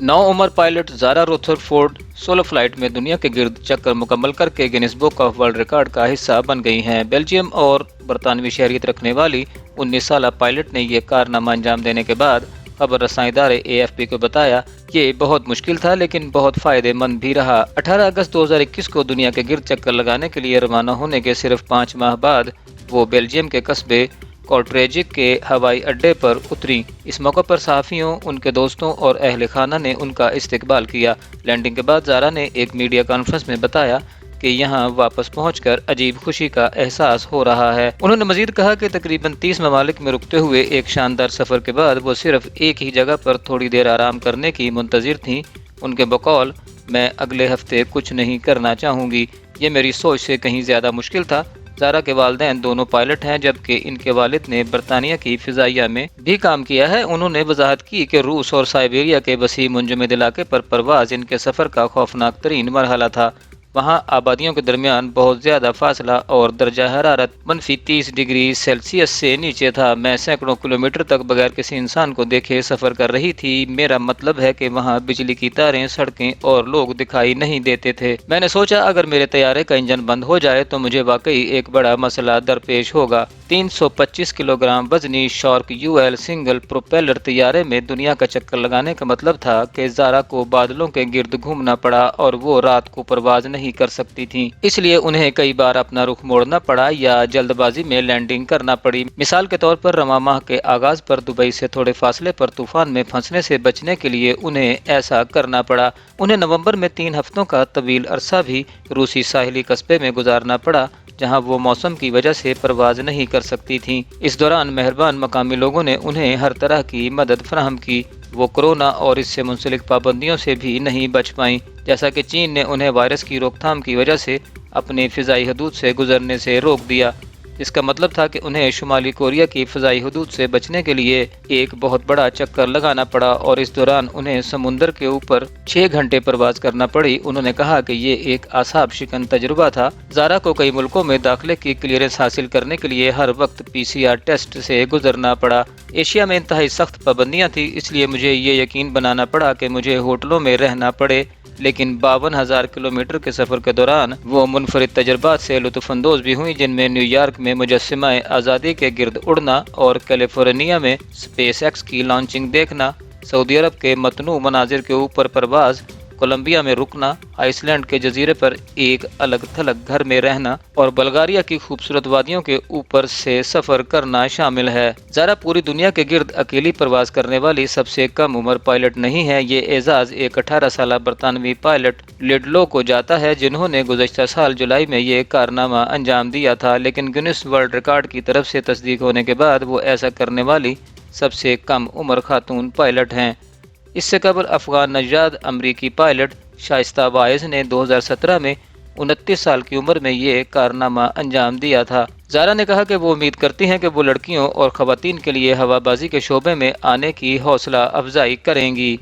नौ उम्र pilot Zara Rutherford solo flight में दुनिया के गिर्द चक्कर मुकम्मल करके Guinness book of world record का हिस्सा बन गई हैं। बेल्जियम और बरतानवी शहरियत रखने वाली 19 साल पायलट ने यह कारनामा अंजाम देने के बाद खबर रसां इदारे AFP को बताया, ये बहुत मुश्किल था लेकिन बहुत फ़ायदेमंद भी रहा। 18 अगस्त 2021 को दुनिया के गिर्द चक्कर लगाने के लिए रवाना होने के सिर्फ 5 माह बाद वो बेल्जियम के कस्बे कॉर्ट्रेजिक के हवाई अड्डे पर उतरी। इस मौके पर सहाफ़ियों, उनके दोस्तों और अहल खाना ने उनका इस्तकबाल किया। लैंडिंग के बाद ज़ारा ने एक मीडिया कॉन्फ्रेंस में बताया कि यहाँ वापस पहुंचकर अजीब खुशी का एहसास हो रहा है। उन्होंने मजीद कहा कि तकरीबन 30 ममालिक में रुकते हुए एक शानदार सफ़र के बाद वो सिर्फ एक ही जगह पर थोड़ी देर आराम करने की मुंतज़िर थीं। उनके बकौल, मैं अगले हफ्ते कुछ नहीं करना चाहूँगी, ये मेरी सोच से कहीं ज़्यादा मुश्किल था। ज़ारा के वालिदैन दोनों पायलट हैं, जबकि इनके वालिद ने बरतानिया की फ़िज़ाइया में भी काम किया है। उन्होंने वजाहत की कि रूस और साइबेरिया के वसी मुंजमद इलाके पर परवाज़ इनके सफ़र का खौफनाक तरीन मरहला था। वहाँ आबादियों के दरमियान बहुत ज़्यादा फासला और दर्जा हरारत -30 डिग्री सेल्सियस से नीचे था। मैं सैकड़ों किलोमीटर तक बगैर किसी इंसान को देखे सफ़र कर रही थी। मेरा मतलब है कि वहाँ बिजली की तारें, सड़कें और लोग दिखाई नहीं देते थे। मैंने सोचा अगर मेरे तैयारे का इंजन बंद हो जाए तो मुझे वाकई एक बड़ा मसला दरपेश होगा। 325 किलोग्राम वजनी शॉर्क UL सिंगल प्रोपेलर तैयारे में दुनिया का चक्कर लगाने का मतलब था कि ज़ारा को बादलों के गिर्द घूमना पड़ा और वो रात को परवाज नहीं कर सकती थीं। इसलिए उन्हें कई बार अपना रुख मोड़ना पड़ा या जल्दबाजी में लैंडिंग करना पड़ी। मिसाल के तौर पर रवां माह के आगाज पर दुबई से थोड़े फासले पर तूफान में फंसने से बचने के लिए उन्हें ऐसा करना पड़ा। उन्हें नवंबर में 3 हफ्तों का तवील अरसा भी रूसी साहिली कस्बे में गुजारना पड़ा, जहां वो मौसम की वजह से परवाज नहीं कर सकती थीं। इस दौरान मेहरबान मकामी लोगों ने उन्हें हर तरह की मदद फराहम की। वो कोरोना और इससे मुंसलिक पाबंदियों से भी नहीं बच पाईं, जैसा कि चीन ने उन्हें वायरस की रोकथाम की वजह से अपनी फ़िज़ाई हदूद से गुजरने से रोक दिया। इसका मतलब था कि उन्हें शुमाली कोरिया की फ़िज़ाई हदूद से बचने के लिए एक बहुत बड़ा चक्कर लगाना पड़ा और इस दौरान उन्हें समुंदर के ऊपर 6 घंटे परवाज करना पड़ी। उन्होंने कहा कि ये एक आसाब शिकन तजुर्बा था। ज़ारा को कई मुल्कों में दाखिले की क्लियरेंस हासिल करने के लिए हर वक्त PCR टेस्ट से गुजरना पड़ा। एशिया में इंतहाई सख्त पाबंदियाँ थी, इसलिए मुझे ये यकीन बनाना पड़ा कि मुझे होटलों में रहना पड़े। लेकिन 52,000 किलोमीटर के सफ़र के दौरान वो मुनफरिद तजर्बात से लुत्फ़अंदोज़ भी हुई, जिनमें न्यूयॉर्क में मुजस्सिमा आज़ादी के गिर्द उड़ना और कैलिफोर्निया में SpaceX की लॉन्चिंग देखना, सऊदी अरब के मतनू मनाजिर के ऊपर परवाज़, कोलंबिया में रुकना, आइसलैंड के जजीरे पर एक अलग थलग घर में रहना और बल्गारिया की खूबसूरत वादियों के ऊपर से सफ़र करना शामिल है। ज़ारा पूरी दुनिया के गिर्द अकेली परवाज करने वाली सबसे कम उम्र पायलट नहीं है। ये एजाज़ एक 18 साल बरतानवी पायलट लिडलो को जाता है, जिन्होंने गुज़श्ता साल जुलाई में ये कारनामा अंजाम दिया था। लेकिन गिनीज वर्ल्ड रिकॉर्ड की तरफ से तस्दीक होने के बाद वो ऐसा करने वाली सबसे कम उम्र खातून पायलट हैं। इससे कबल अफगान नजाद अमरीकी पायलट शाइस्ता वाइज ने 2017 में 29 साल की उम्र में ये कारनामा अंजाम दिया था। ज़ारा ने कहा कि वो उम्मीद करती हैं कि वो लड़कियों और ख़वातीन के लिए हवाबाजी के शोबे में आने की हौसला अफजाई करेंगी।